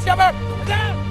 siapa? Kejar!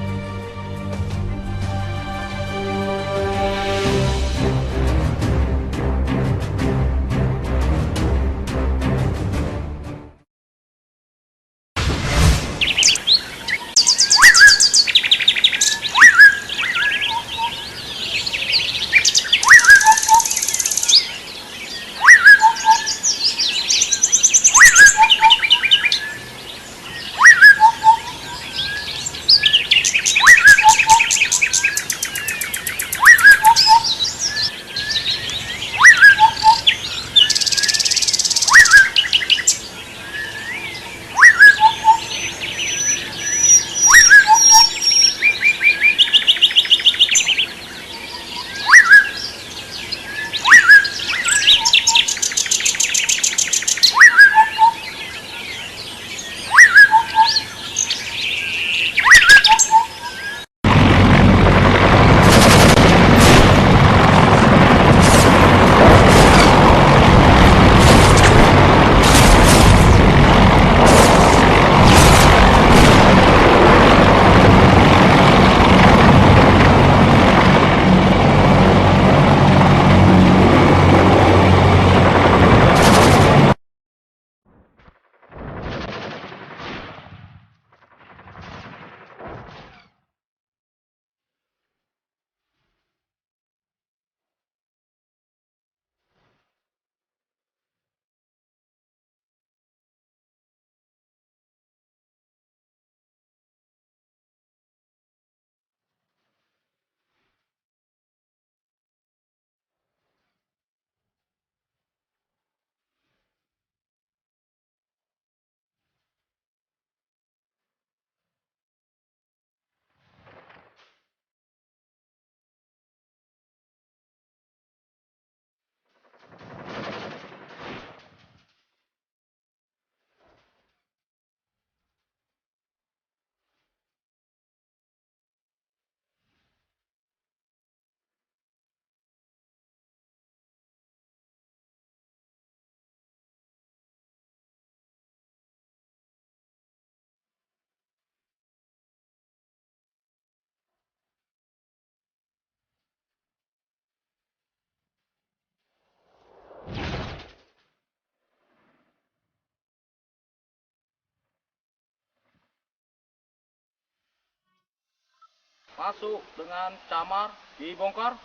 Masuk dengan camar dibongkar.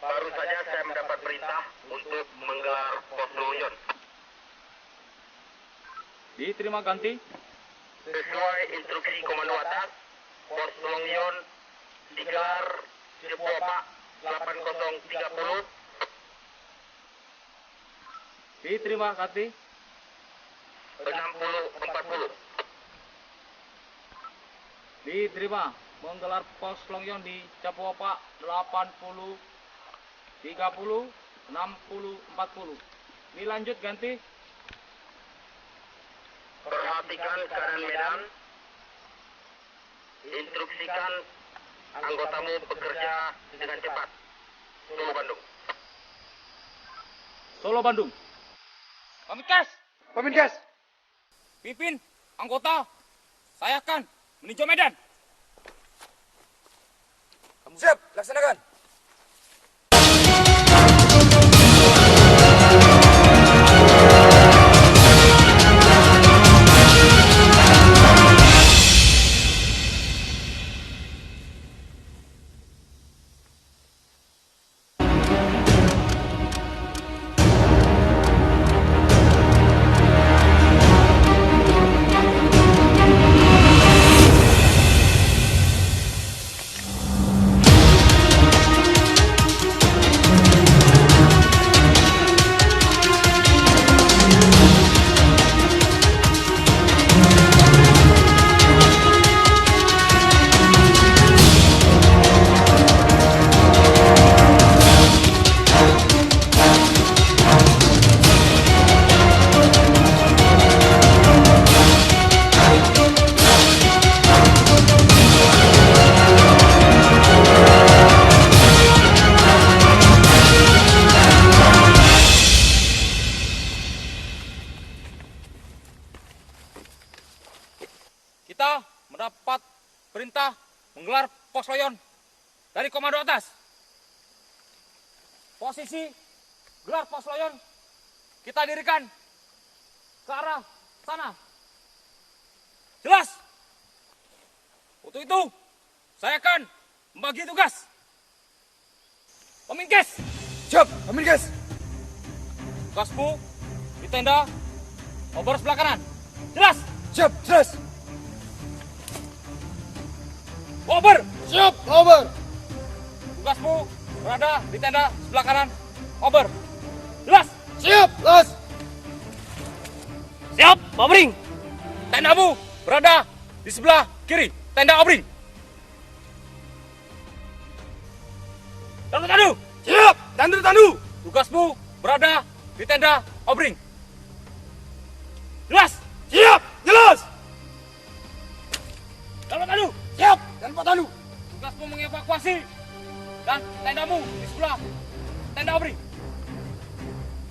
Baru saja saya mendapat perintah untuk menggelar pos Lonyon. Diterima ganti. Sesuai instruksi komando atas, pos Lonyon digelar Cipopak 8030. Diterima ganti. 6040. Diterima menggelar pos Longyon di Cipopak 80 30 60 40. Dilanjut ganti. Perhatikan keadaan medan. Instruksikan anggotamu bekerja dengan cepat. Solo Bandung. Solo Bandung. Pamungkas. Pamungkas. Pimpin anggota. Saya akan meninjau medan. Siap, laksanakan. perintah menggelar pos loyon dari komando atas. Posisi gelar pos loyon kita dirikan ke arah sana. Jelas? Untuk itu, saya akan membagi tugas. Peminkes, Siap, Peminkes. tugasmu di tenda obor sebelah kanan. Jelas? Siap, jelas. Obor, Siap, over. tugasmu berada di tenda sebelah kanan. Obor. Jelas? Siap, jelas. Siap, Obring. Tendamu berada di sebelah kiri. Tenda Obring. Tandu. Siap, tandu. Tugasmu berada di tenda Obring. Jelas? Siap, jelas. Tandu. Siap, tandu. Tugasmu mengevakuasi dan tendamu di sebelah tenda Obring.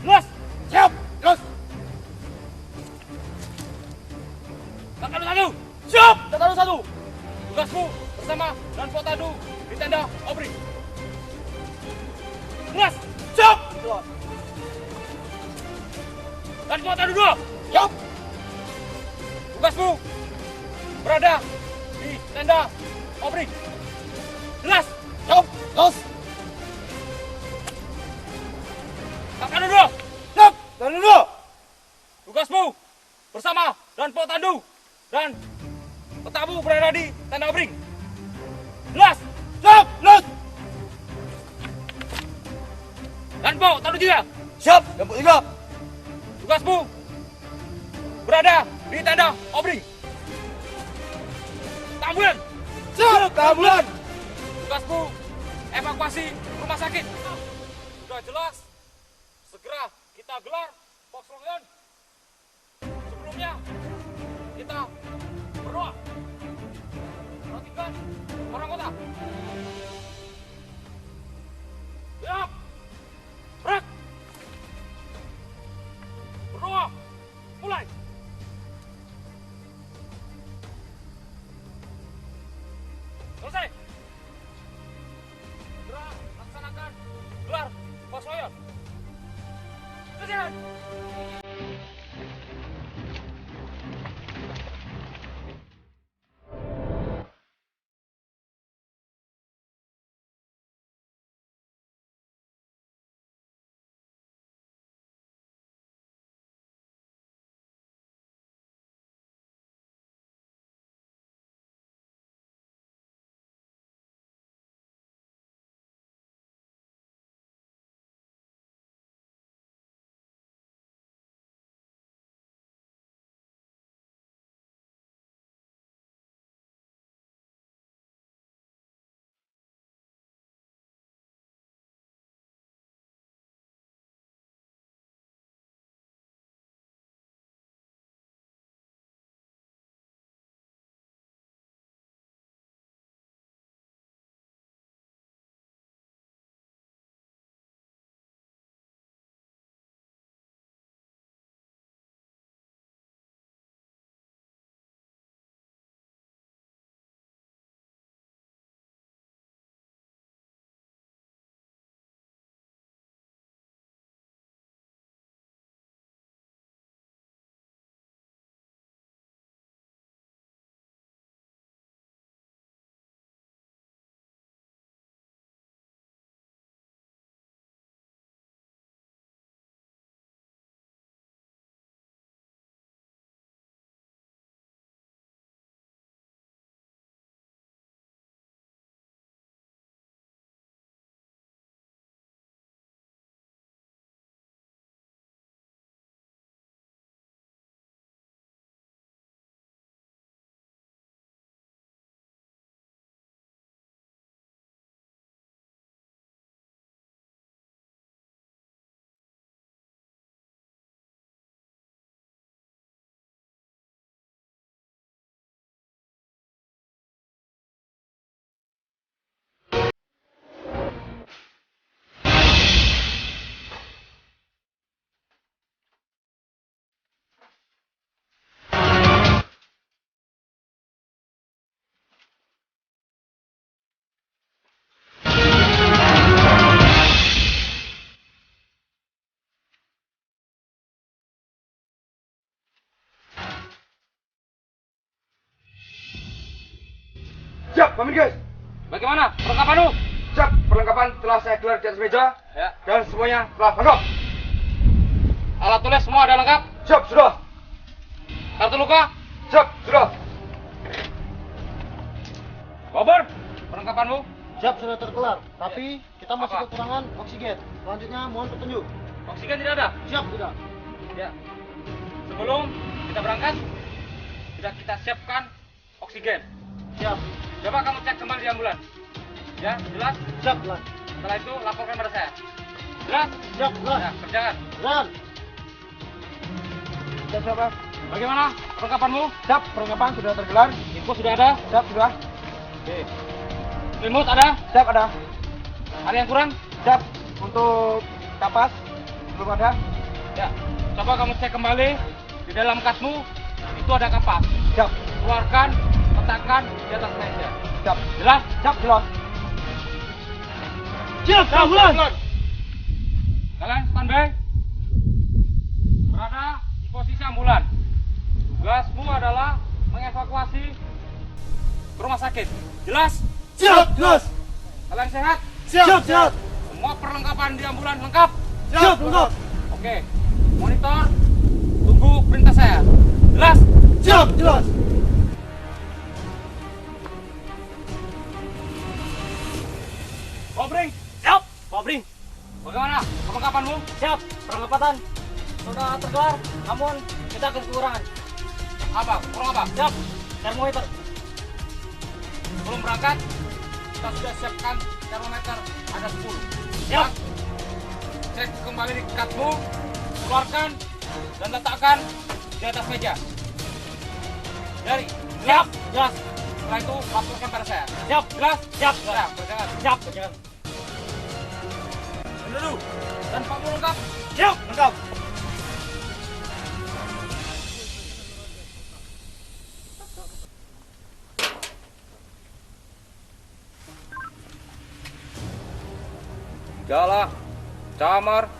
Jelas? Siap, jelas. Tandu. Siap, tandu. Tugasmu bersama dan Potadu di tenda Obring. Jelas? Siap. Dan Potadu 2. Siap. Tugasmu berada di tenda Obring. Jelas? Siap, jelas. Tandu 2. Siap, tandu. Tugasmu bersama dan Potadu dan Petamu berada di tenda Obring. Jelas? Siap, jelas. Dan Potadu 3. Siap, jemput 3. Tugasmu berada di tenda Obring. Tambulan. Siap, tambulan. Tugasmu evakuasi rumah sakit. Sudah jelas, segera kita gelar pos loyon. Sebelumnya kita berdoa. Perhatikan orang kota. Siap. Gerak. Berdoa. Mulai. Selesai. Segera laksanakan gelar pos loyon. Selesai. pamit guys. Bagaimana perlengkapan lu? Siap, perlengkapan telah saya gelar di atas meja. Ya. Dan semuanya telah lengkap. Alat tulis semua ada lengkap? Siap, sudah. Kartu luka? Siap, sudah. Kober, perlengkapanmu? Siap, sudah terkelar. Tapi kita masih Apa? kekurangan oksigen. Selanjutnya mohon petunjuk. Oksigen tidak ada? Siap, tidak. Ya. Sebelum kita berangkat, sudah kita siapkan oksigen. Siap. Coba kamu cek kembali di ambulan. Ya, jelas? Siap, Lan. Setelah itu laporkan pada saya. Jelas? Siap, Lan. Ya, kerjakan. Lan. Siap, Bang. Bagaimana perlengkapanmu? Siap, perlengkapan sudah tergelar. Info sudah ada? Siap, sudah. Oke. Selimut ada? Siap, ada. Ada yang kurang? Siap, untuk kapas belum ada. Ya. Coba kamu cek kembali di dalam kasmu itu ada kapas. Siap, Keluarkan, letakkan di atas meja. siap. Jelas? Siap, jelas. Siap, ambulan. Kalian standby. Berada di posisi ambulan. Tugasmu adalah mengevakuasi ke rumah sakit. Jelas? Siap, jelas. Kalian sehat? Siap, siap. Semua perlengkapan di ambulan lengkap? Siap, lengkap. Oke. Monitor, tunggu perintah saya. Jelas? Siap, jelas. Kobring, Siap, Pabrik. bagaimana perlengkapanmu? Siap, perlengkapan sudah terkelar. Namun kita akan kekurangan. Apa? Kurang apa? Siap, termometer. Sebelum berangkat, kita sudah siapkan termometer ada 10. Siap. Cek kembali di kasmu, keluarkan dan letakkan di atas meja. Dari. Siap, jelas. Setelah itu laporkan pada saya. Siap, Jelas? siap, Ya, berjalan. siap, berjalan. Dulu. Dan Pak lengkap. Siap, lengkap. Jala, Camar,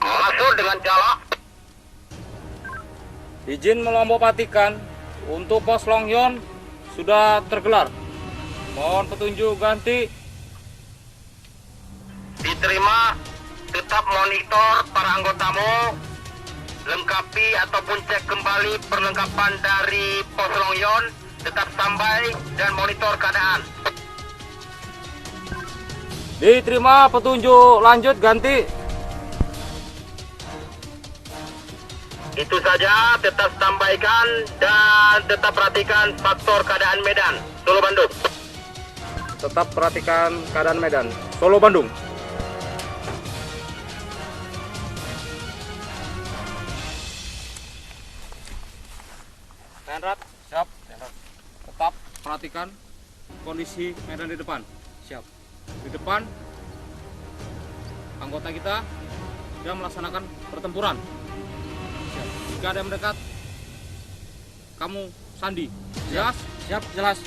Masuk dengan jala. izin melompatikan untuk pos Longyon sudah tergelar. Mohon petunjuk ganti. Diterima. Tetap monitor para anggotamu. Lengkapi ataupun cek kembali perlengkapan dari Pos Longyon. Tetap standby dan monitor keadaan. Diterima petunjuk lanjut ganti. Itu saja, tetap sampaikan dan tetap perhatikan faktor keadaan Medan, Solo Bandung. Tetap perhatikan keadaan Medan, Solo Bandung. Tenrat, siap. Tenrat. Tetap perhatikan kondisi medan di depan. Siap. Di depan anggota kita sudah melaksanakan pertempuran. Siap. Jika ada yang mendekat, kamu sandi. Jelas? Siap, jelas.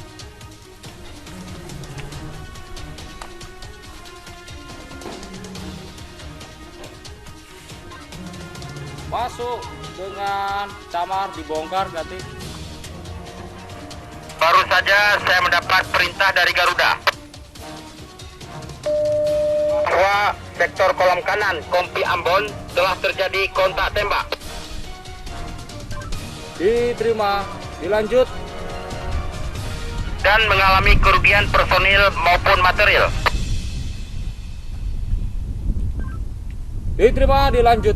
Masuk dengan camar dibongkar ganti. Baru saja saya mendapat perintah dari Garuda. Bahwa sektor kolom kanan Kompi Ambon telah terjadi kontak tembak. Diterima, dilanjut. Dan mengalami kerugian personil maupun material. Diterima, dilanjut.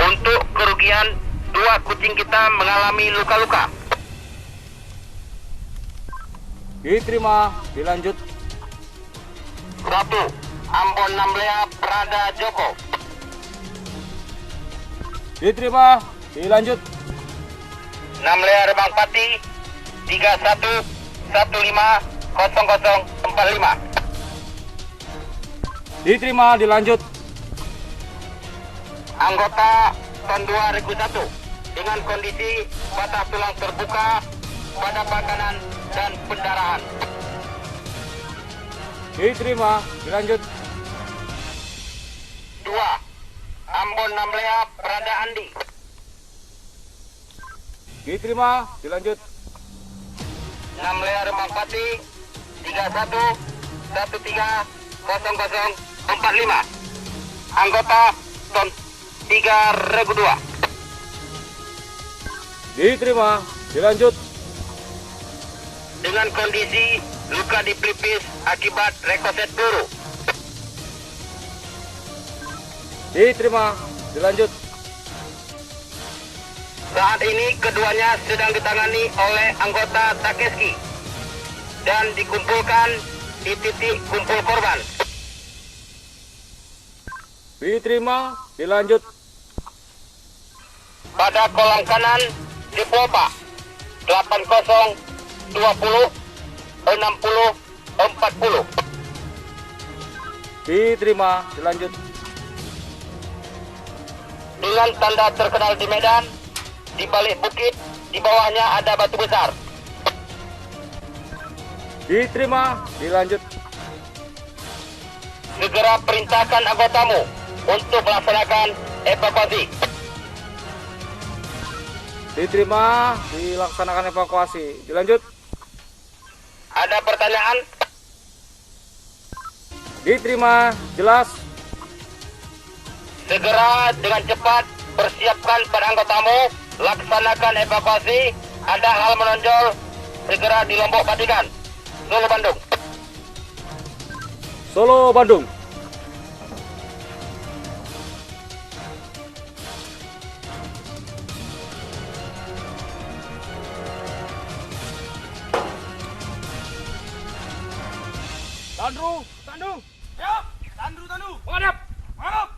Untuk kerugian, 2 kucing kita mengalami luka-luka. Diterima, dilanjut. 1. Ambon Namlea Prada Joko. Diterima, dilanjut. Namlea Rebang Pati 31150045. Diterima, dilanjut. Anggota Ton 2 Regu 1 dengan kondisi patah tulang terbuka pada kanan dan pendarahan. Diterima, dilanjut. 2. Ambon Namlea Prada Andi. Diterima, dilanjut. 6 Lea Rembang Pati 31130045. Anggota Ton 3 Regu 2. Diterima, dilanjut. Dengan kondisi luka di pelipis akibat rekoset peluru. Diterima, dilanjut. Saat ini keduanya sedang ditangani oleh anggota Takeshi dan dikumpulkan di titik kumpul korban. Diterima, dilanjut. Pada kolam kanan di Popa 80 20 60 40. Diterima, dilanjut. Dengan tanda terkenal di Medan, di balik bukit, di bawahnya ada batu besar. Diterima, dilanjut. Segera perintahkan anggotamu untuk melaksanakan evakuasi. Diterima, dilaksanakan evakuasi. Dilanjut. Ada pertanyaan? Diterima, jelas. Segera dengan cepat persiapkan pada anggotamu, laksanakan evakuasi. Ada hal menonjol, segera di Lombok Patikan, Solo, Bandung. Solo, Bandung. Tandru, Tandu. Ya, Tandu. Menghadap. Menghadap.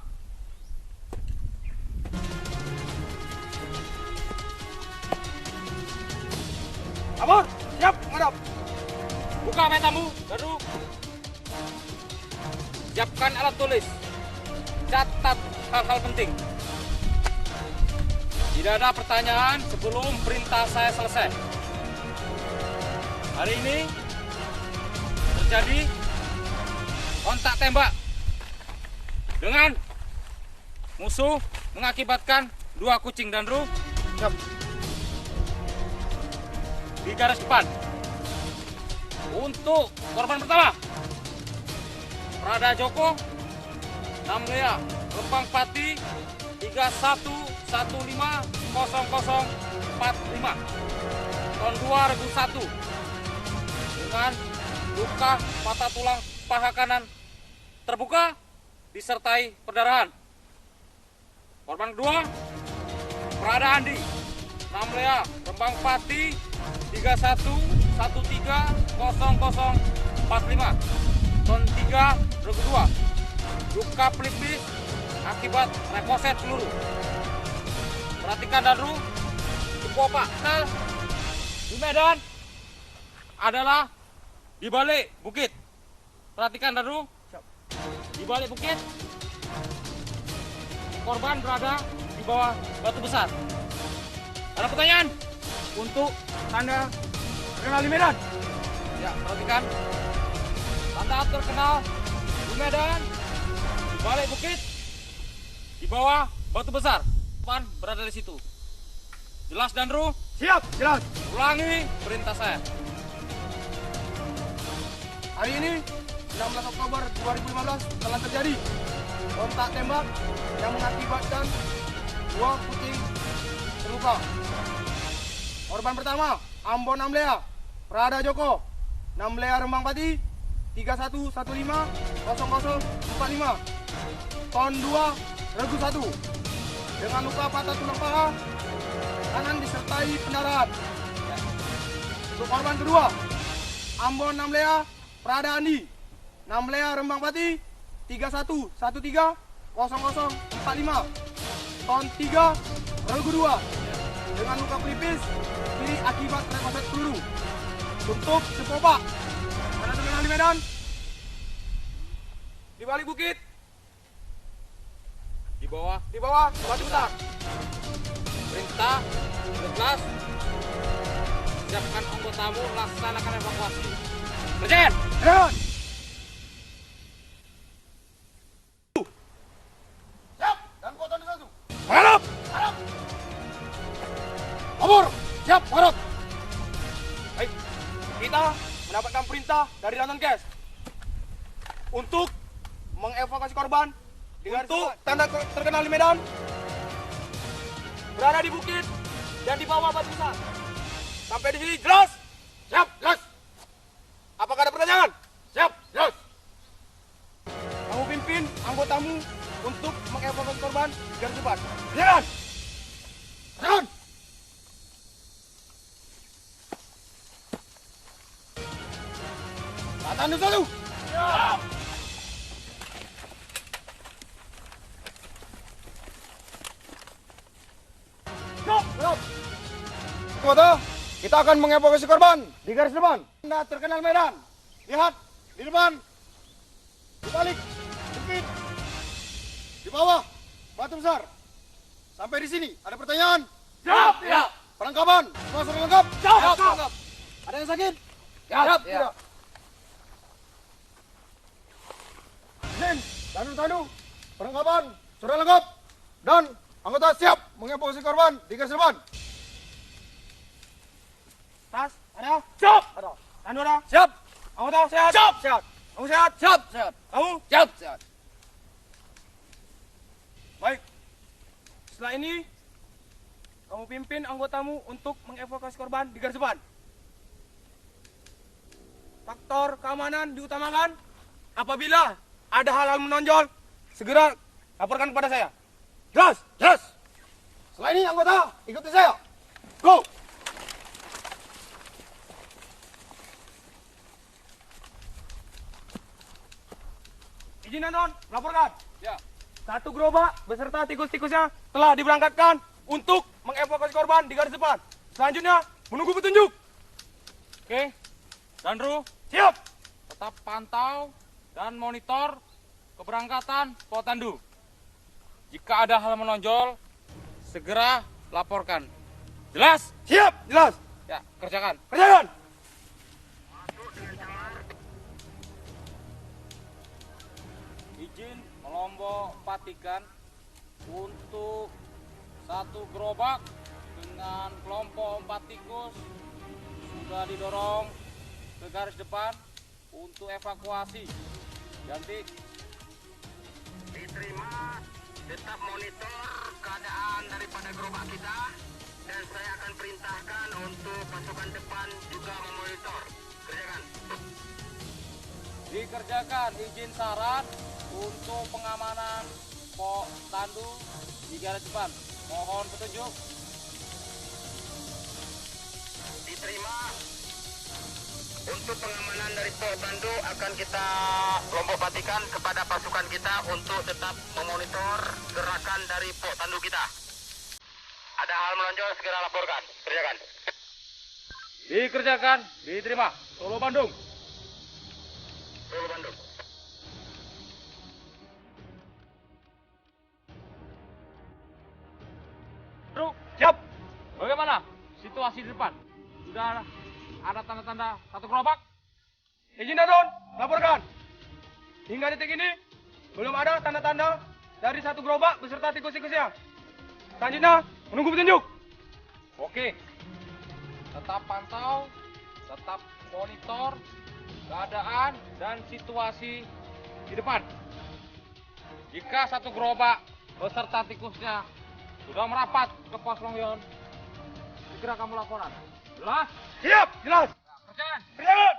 Kabur. Siap, menghadap. Buka petamu, Tandu. Siapkan alat tulis. Catat hal-hal penting. Tidak ada pertanyaan sebelum perintah saya selesai. Hari ini terjadi kontak tembak dengan musuh mengakibatkan 2 kucing dan ruh di garis depan. Untuk korban pertama, Prada Joko 6 Lea Rembang Pati 31150045 Ton 2 Regu 1 dengan luka patah tulang paha kanan terbuka disertai perdarahan. Korban kedua, Prada Andi 6 Lea Rembang Pati 31130045 Ton 3 Regu 2, luka pelipis akibat rekoset peluru. Perhatikan Danru, Popa di Medan adalah di balik bukit. Perhatikan Danru, di balik bukit korban berada di bawah batu besar. Ada pertanyaan untuk tanda terkenal di Medan? Ya, perhatikan tanda terkenal di Medan, di balik bukit, di bawah batu besar. Pan berada di situ. Jelas Danru? Siap, jelas. Ulangi perintah saya. Hari ini 16 Oktober 2015 telah terjadi kontak tembak yang mengakibatkan 2 kucing terluka. Korban pertama, Ambon 6 Lea, Prada Joko 6 Lea Rembang Pati 31150045 Ton 2 Regu 1 dengan luka patah tulang paha kanan disertai pendarahan. Untuk korban kedua, Ambon 6 Lea Prada Andi 6 Lea Rembang Pati 31130045 Ton 3 Regu 2 dengan luka pelipis kiri akibat rekoset peluru. Untuk Sepopak, ada terkenal di Medan, di balik bukit, Di bawah di bawah batu besar. perintah jelas. Siapkan anggotamu, laksanakan evakuasi. Kerjain! Medan. Siap, dan kota di satu. Menghadap! Kabur. Siap, menghadap. Baik, kita mendapatkan perintah dari Danton Kes untuk mengevakuasi korban untuk tanda terkenal di Medan, berada di bukit dan di bawah batu besar. Sampai di sini jelas? Siap, jelas. Apakah ada pertanyaan? Siap, jelas. Kamu pimpin anggotamu untuk mengevakuasi korban di garis depan. Jalan. Jalan. Latihan dulu. Siap. Siap. Kota, kita akan mengevakuasi korban di garis depan. Anda terkenal Medan. Lihat di depan, di balik, bukit, di bawah batu besar. Sampai di sini ada pertanyaan? Siap, ya. Perlengkapan semua sudah lengkap? Siap. Ada yang sakit? Siap, ya. Tidak. Izin, tandu, perlengkapan sudah lengkap dan anggota siap mengevakuasi korban di garis depan. Tas, ada? Siap. Ada. Tandu ada? Siap. Anggota sehat? Siap. Sehat. Kamu sehat? Siap, siap. Kamu? Siap, siap. Baik. Setelah ini, kamu pimpin anggotamu untuk mengevakuasi korban di garis depan. Faktor keamanan diutamakan. Apabila ada hal-hal menonjol, segera laporkan kepada saya. Jelas? Jelas. Setelah ini anggota, ikuti saya. Go! Izin non, laporkan. Ya. Satu gerobak beserta tikus-tikusnya telah diberangkatkan untuk mengevakuasi korban di garis depan. Selanjutnya, menunggu petunjuk. Oke. Dandru, Siap. tetap pantau dan monitor keberangkatan Potandu. Jika ada hal menonjol, segera laporkan. Jelas? Siap. Jelas. Ya, kerjakan. Kerjakan. Izin Melombo Patikan untuk satu gerobak dengan kelompok 4 tikus sudah didorong ke garis depan untuk evakuasi. Ganti. Diterima, tetap monitor keadaan daripada gerobak kita dan saya akan perintahkan untuk pasukan depan juga memonitor. Kerjakan. Dikerjakan. Izin saran untuk pengamanan Pok Tandu di garis depan. Mohon petunjuk. Diterima. Untuk pengamanan dari Pok Tandu akan kita kelompok patikan kepada pasukan kita untuk tetap memonitor gerakan dari Pok Tandu kita. Ada hal menonjol segera laporkan. Kerjakan. Dikerjakan. Diterima. Solo Bandung. Solo Bandung. Truk. Siap. Bagaimana situasi di depan? Sudah ada tanda-tanda satu gerobak? Izin Danton, laporkan. Hingga detik ini, belum ada tanda-tanda dari satu gerobak beserta tikus-tikusnya. Selanjutnya, menunggu petunjuk. Oke. Tetap pantau, tetap monitor keadaan dan situasi di depan. Jika satu gerobak beserta tikusnya sudah merapat ke pos Longyon, segera kamu laporan. Jelas? Siap, jelas. Kerjaan. Kerjakan.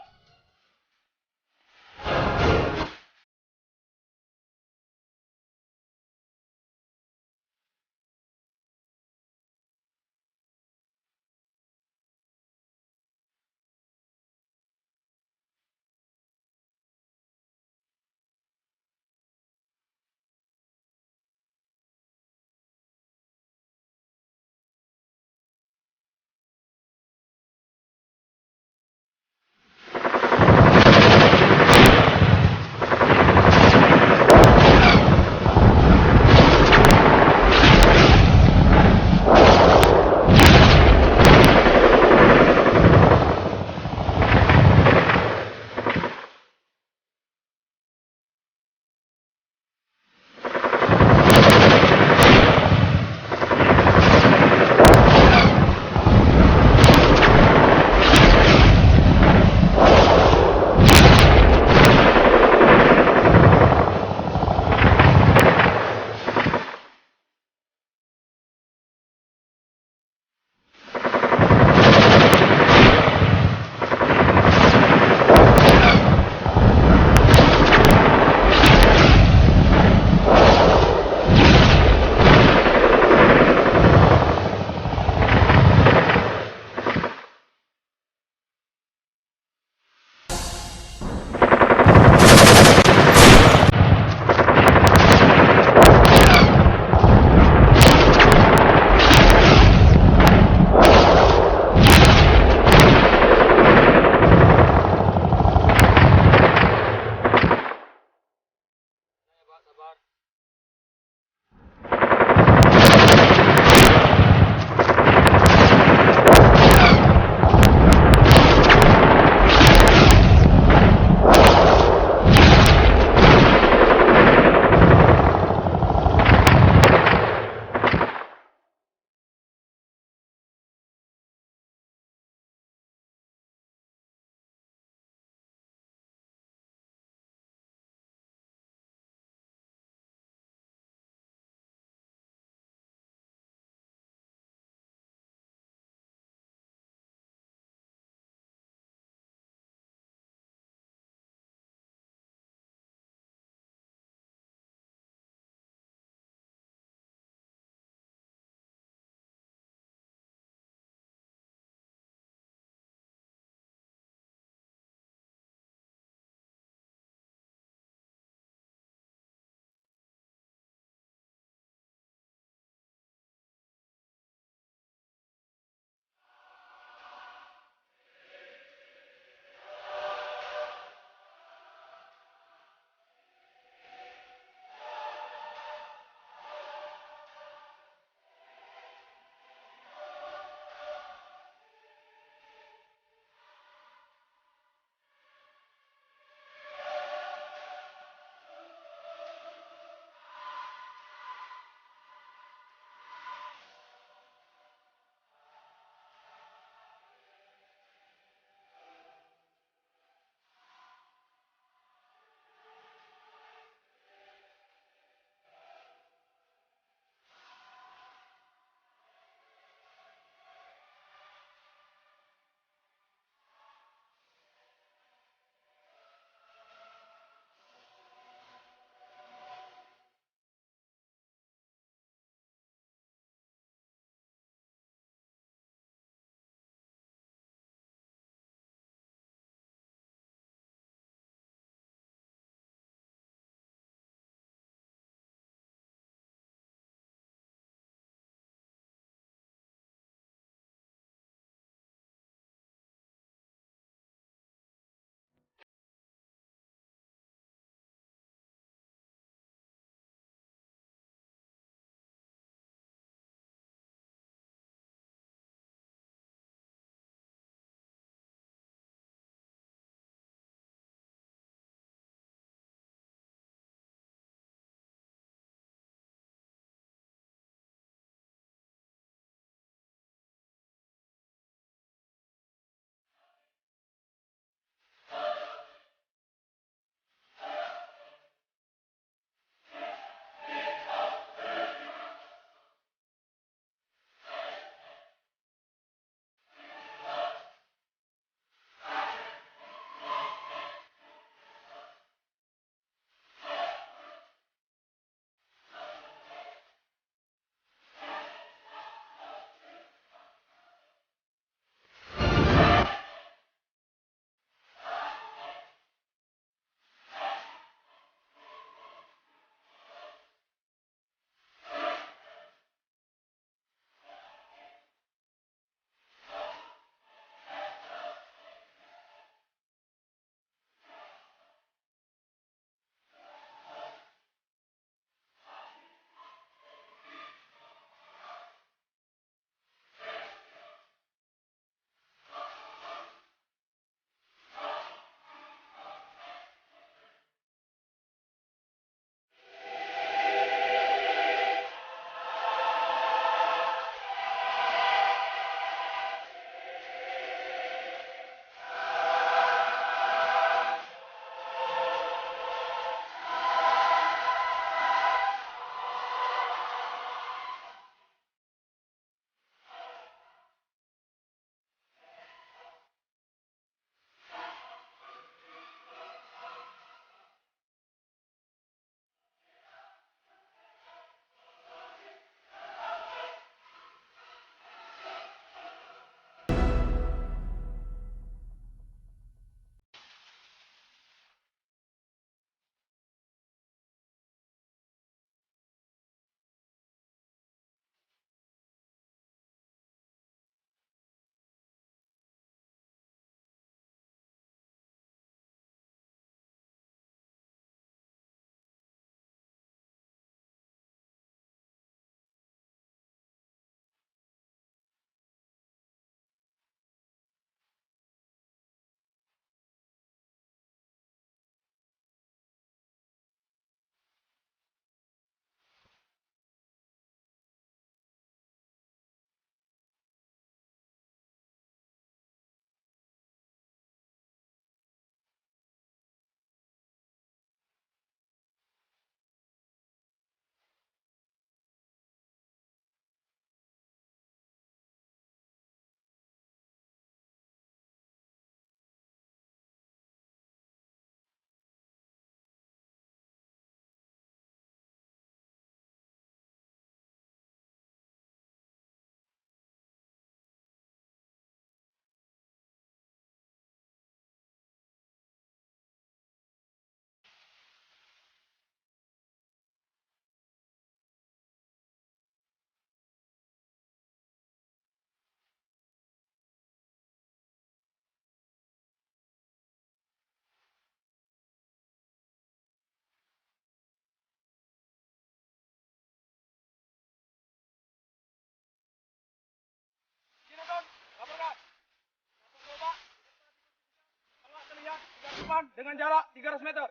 depan dengan jarak 300 meter.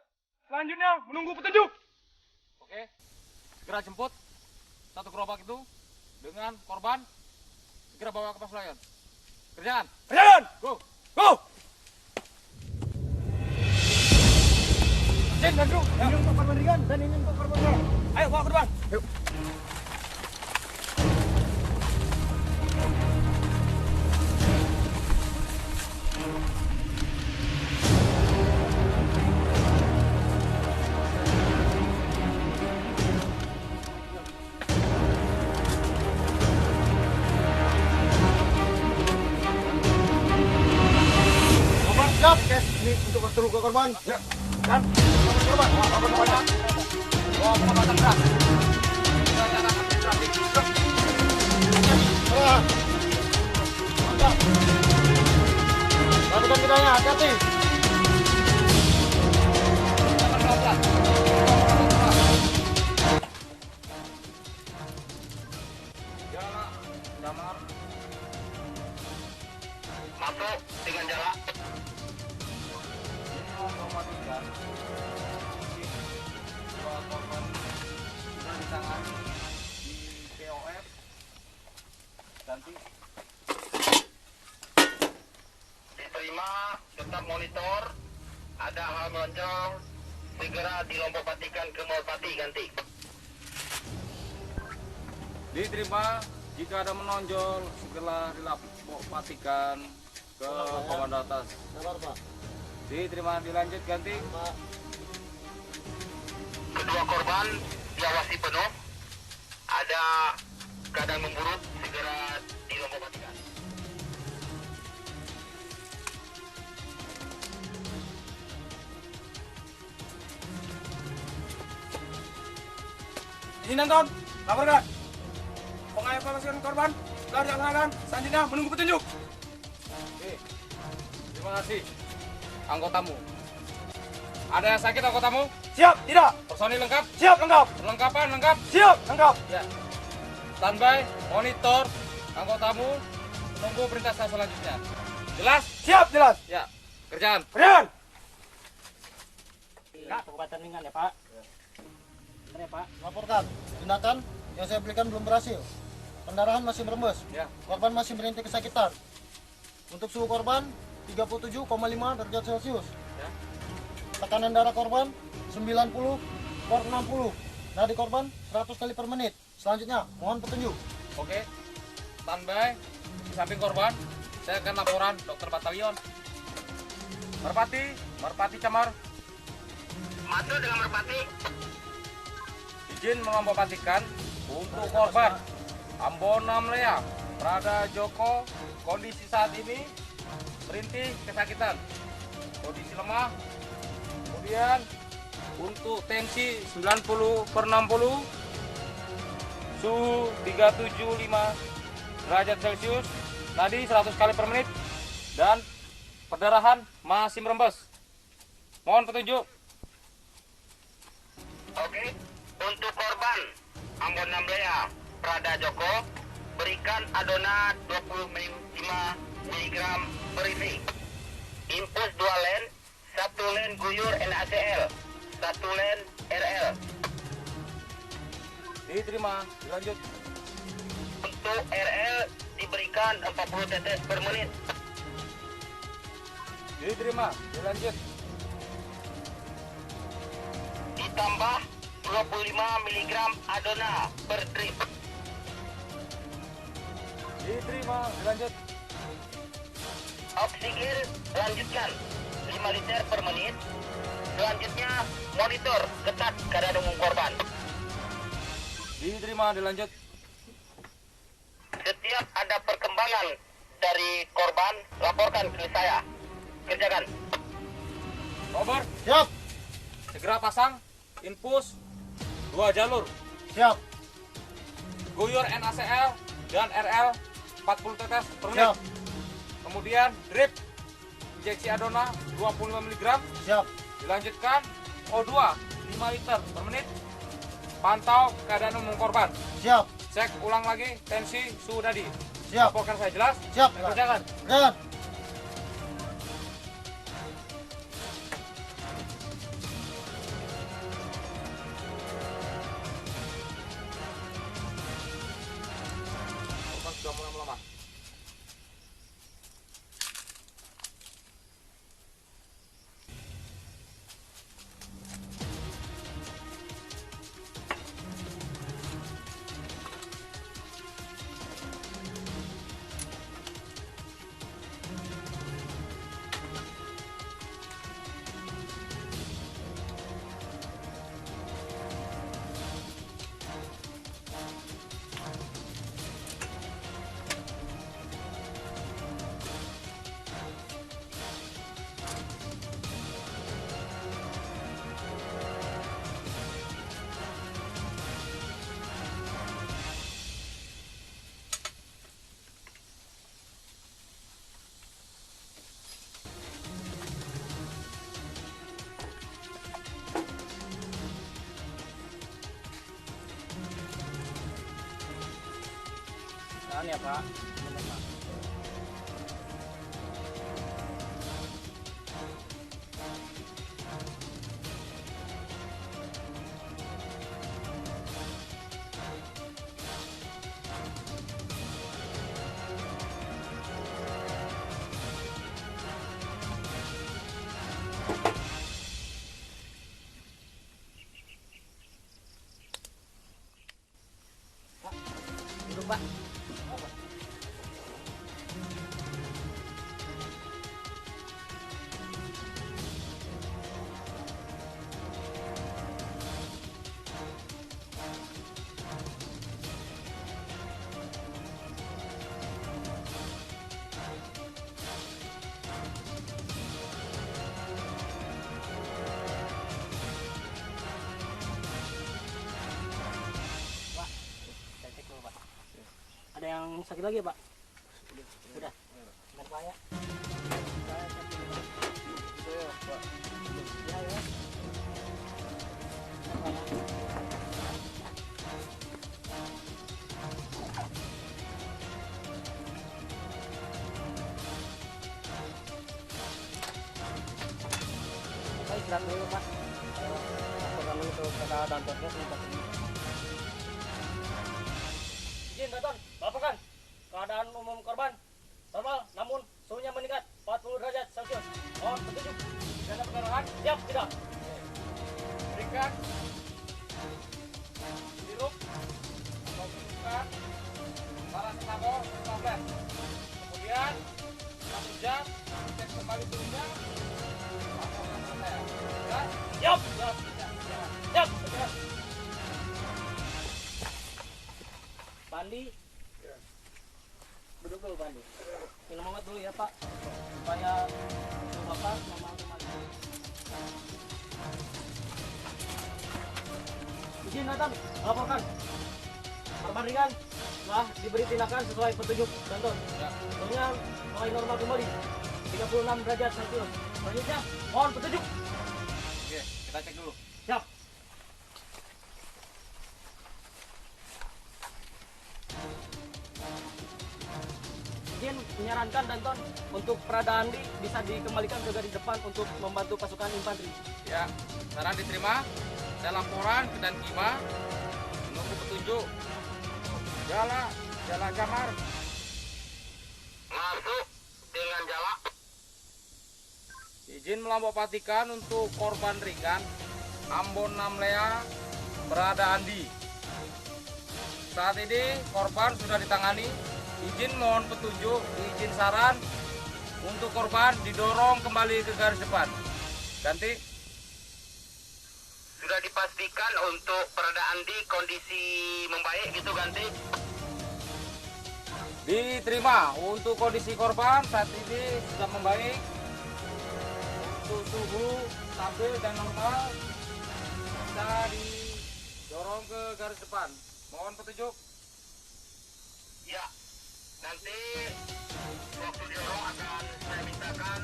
Selanjutnya menunggu petunjuk. Oke. Segera jemput satu gerobak itu dengan korban. Segera bawa ke pos layan. Kerjaan. Kerjaan. Go. Go. Jen dan Bro, ini untuk korban ringan dan ini untuk korban berat. Ayo bawa ke depan. Yuk. Siap, Kes. Ini untuk terluka korban. Ya. Dan korban. Korban. Bawa pengobatan keras. Kita arahkan konsentrasi. Mantap. Lakukan kitanya, hati-hati. Jangan pelan-pelan. Jarak damar. Masuk dengan jarak. Memastikan dua korban sudah ditangani di POF. Ganti. Diterima, tetap monitor. Ada hal melonjol, segera dilompatikan ke Molpati ganti. Diterima, jika ada menonjol segera dilaporkan ke komando atas. Sabar, Pak. Diterima, dilanjut ganti. Kedua korban diawasi penuh. Ada keadaan memburuk, segera dilompatikan. Izin nonton, laporkan. Pengevakuasian korban telah dilaksanakan. Selanjutnya menunggu petunjuk. Oke. Terima kasih anggotamu. Ada yang sakit anggotamu? Siap, tidak. Personil lengkap? Siap, lengkap. Perlengkapan lengkap? Siap, lengkap. Ya. Standby, monitor anggotamu, menunggu perintah saya selanjutnya. Jelas? Siap, jelas. Ya. Kerjaan. Kerjaan. Kak, pengobatan ringan ya Pak. Benar ya Pak. Laporkan, tindakan yang saya berikan belum berhasil. Pendarahan masih merembes. Ya. Korban masih merintih kesakitan. Untuk suhu korban 37,5 derajat Celcius. Ya. Tekanan darah korban 90 per 60. Nadi korban 100 kali per menit. Selanjutnya, mohon petunjuk. Oke. Standby. Di samping korban, saya akan laporan dokter batalion. Merpati Camar. Masuk dengan Merpati. Izin mengompasikan untuk korban Ambona Mlea Prada Joko, kondisi saat ini merintih kesakitan, kondisi lemah. Kemudian untuk tensi 90 per 60, suhu 375 derajat Celcius, tadi 100 kali per menit, dan perdarahan masih merembes. Mohon petunjuk. Oke. Untuk korban Ambon Mlea Prada Joko, berikan adona 25 mg per isi. Infus 2 len, 1 len guyur NaCl, 1 len RL. Diterima, dilanjut. Untuk RL diberikan 40 tetes per menit. Diterima, dilanjut. Ditambah 25 mg adona per drip. Diterima, dilanjut. Oksigen lanjutkan 5 liter per menit. Selanjutnya monitor ketat keadaan umum korban. Diterima, dilanjut. Setiap ada perkembangan dari korban, laporkan ke saya. Kerjakan. Over. Siap, Segera pasang infus 2 jalur. siap, Guyur NaCl dan RL 40 tetes per menit. siap, Kemudian drip injeksi adona 25 mg. siap, Dilanjutkan O2 5 liter per menit. Pantau keadaan umum korban. siap, Cek ulang lagi tensi suhu nadi. siap, Laporkan saya jelas. siap. Kerjakan. Kerjaan. ya Pak. Benar, Pak. Duduk Pak. Pak, saya cek dulu Pak. Ada yang sakit lagi ya Pak? Udah. Bentar Pak ya. Saya cek dulu Pak. Ya, ya. Bentar, Pak, ya. Pak istirahat dulu Pak. Laporkan dulu ke kakak Dantonnya minta sini. Izin Danton, laporkan keadaan umum korban normal, namun suhunya meningkat 40 derajat Celcius. Mohon petunjuk. Tidak ada pendarahan? Siap, tidak. Berikan sirup atau bukan paracetamol tablet. Kemudian 1 jam cek kembali turunnya. Laporkan ke saya. Ya? Siap, siap, siap, siap. Pandi, duduk dulu Pandi. Minum obat dulu ya Pak, supaya tubuh Bapak normal kembali. Izin datang, laporkan. Korban ringan telah diberi tindakan sesuai petunjuk Danton. Ya. Suhunya mulai normal kembali, 36 derajat Celcius. Selanjutnya, mohon petunjuk. Oke, kita cek dulu. Siap. Izin menyarankan Danton untuk Prada Andi bisa dikembalikan ke garis depan untuk membantu pasukan infanteri. Ya, saran diterima. Saya laporan ke Dan Kima menunggu petunjuk. Jala Jamar. Masuk dengan jala. Izin melampaukan untuk korban ringan Ambon Namlea Berada Andi. Saat ini korban sudah ditangani. Izin mohon petunjuk, izin saran untuk korban didorong kembali ke garis depan. Ganti. Sudah dipastikan untuk Prada Andi kondisi membaik gitu ganti. Diterima. Untuk kondisi korban saat ini sudah membaik. Untuk suhu stabil dan normal, bisa didorong ke garis depan. Mohon petunjuk. Ya, nanti waktu didorong akan saya mintakan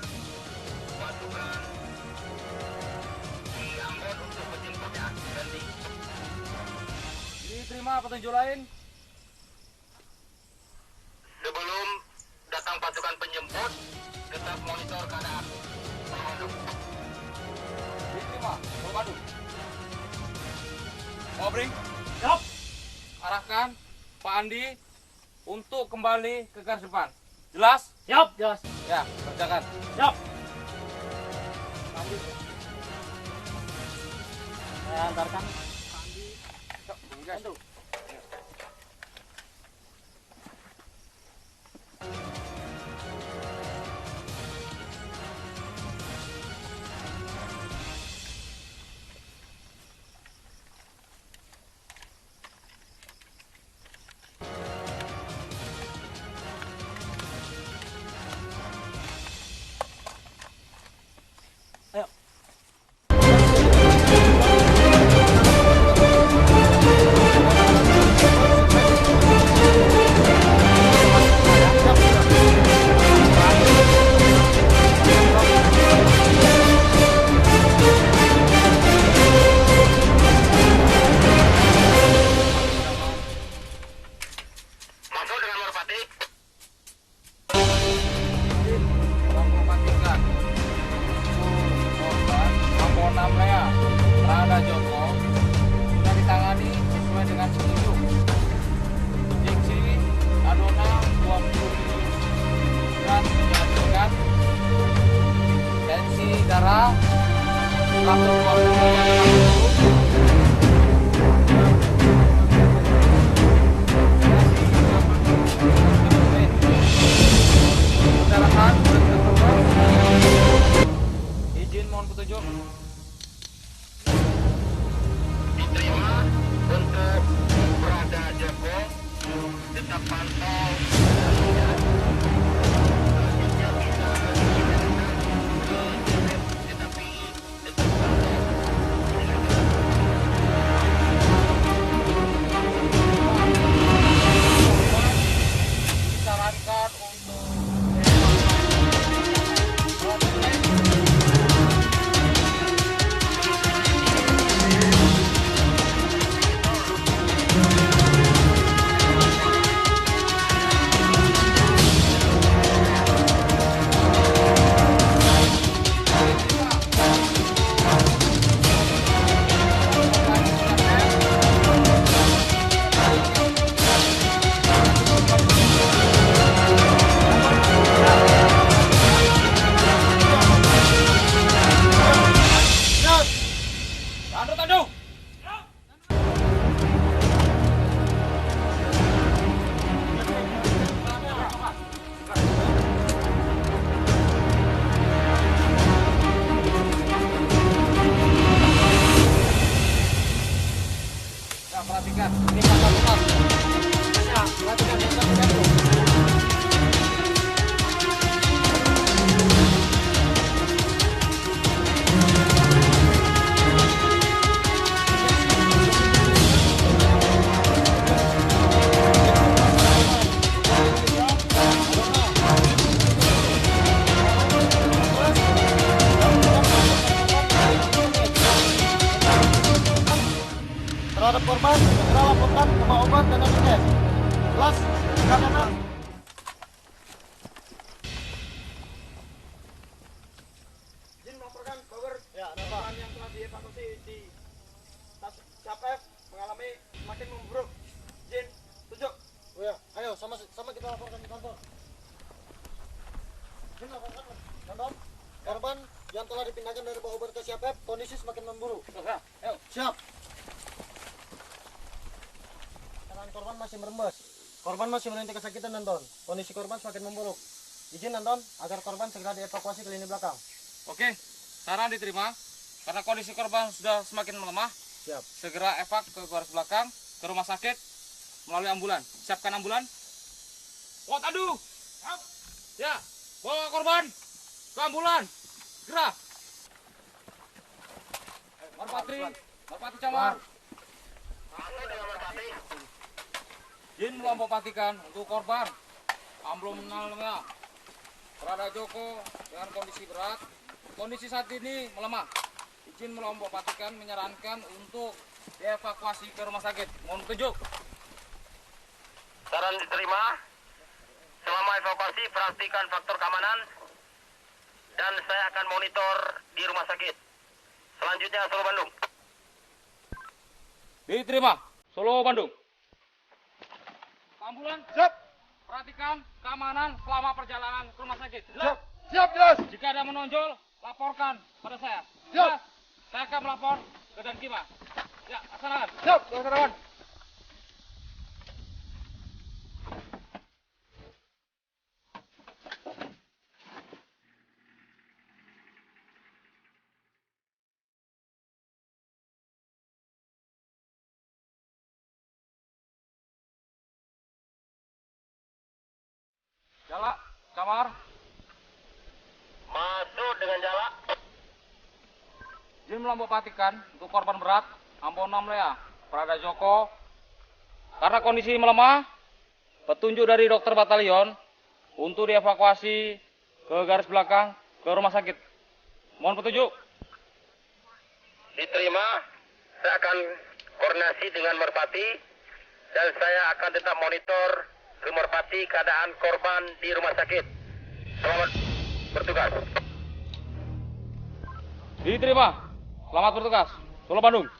pasukan di Ambon untuk menjemputnya ganti. Diterima petunjuk lain. Sebelum datang pasukan penjemput, tetap monitor keadaan. Diterima. Komando. Mobring. Siap. Arahkan Pak Andi untuk kembali ke garis depan. Jelas? Siap, jelas. Ya, kerjakan. Siap. Pandi. Saya antarkan Pandi. Bantu. Ayo. darah 120. Pendarahan izin mohon petunjuk. Diterima untuk berada Joko, tetap pantau. Selanjutnya bisa tetapi tetap Disarankan untuk Tandu, tandu. Ya, perhatikan. Ini pasal lunas. Ya, perhatikan yang satu. Terhadap korban, segera laporkan rumah obat dan antigen. Jelas? Karena izin melaporkan bahwa korban yang telah dievakuasi di Capef mengalami semakin memburuk. Izin, tunjuk. Oh ya, ayo sama kita laporkan di kantor. Izin laporkan, kantor. Korban yang telah dipindahkan dari bawah obat ke Capef kondisi semakin memburuk. Ayo. Siap. Tangan korban masih merembes. Korban masih menderita kesakitan, Anton. Kondisi korban semakin memburuk. Izin, Anton, agar korban segera dievakuasi ke lini belakang. Oke, saran diterima. Karena kondisi korban sudah semakin melemah, Siap. segera evak ke garis belakang, ke rumah sakit melalui ambulan. Siapkan ambulan. Oh, aduh. Ya, bawa korban ke ambulan. Segera. Merpati Camar. Izin melompatikan untuk korban amblom menalnya Prada Joko dengan kondisi berat. Kondisi saat ini melemah. Izin melompatikan menyarankan untuk dievakuasi ke rumah sakit. Mohon petunjuk. Saran diterima. Selama evakuasi perhatikan faktor keamanan dan saya akan monitor di rumah sakit. Selanjutnya Solo Bandung. Diterima. Solo Bandung. Ambulan. Siap. Perhatikan keamanan selama perjalanan ke rumah sakit. Siap. Siap, jelas. Jika ada menonjol, laporkan pada saya. Siap. Jelas? Saya akan melapor ke Dankima. Ya, laksanakan. Siap, laksanakan. Jala, Camar. Masuk dengan jala. Izin melompatikan untuk korban berat Ambon 6 Lea, Prada Joko. Karena kondisi melemah, petunjuk dari dokter batalion untuk dievakuasi ke garis belakang ke rumah sakit. Mohon petunjuk. Diterima. Saya akan koordinasi dengan Merpati dan saya akan tetap monitor ke Merpati keadaan korban di rumah sakit. Selamat bertugas. Diterima. Selamat bertugas. Solo Bandung.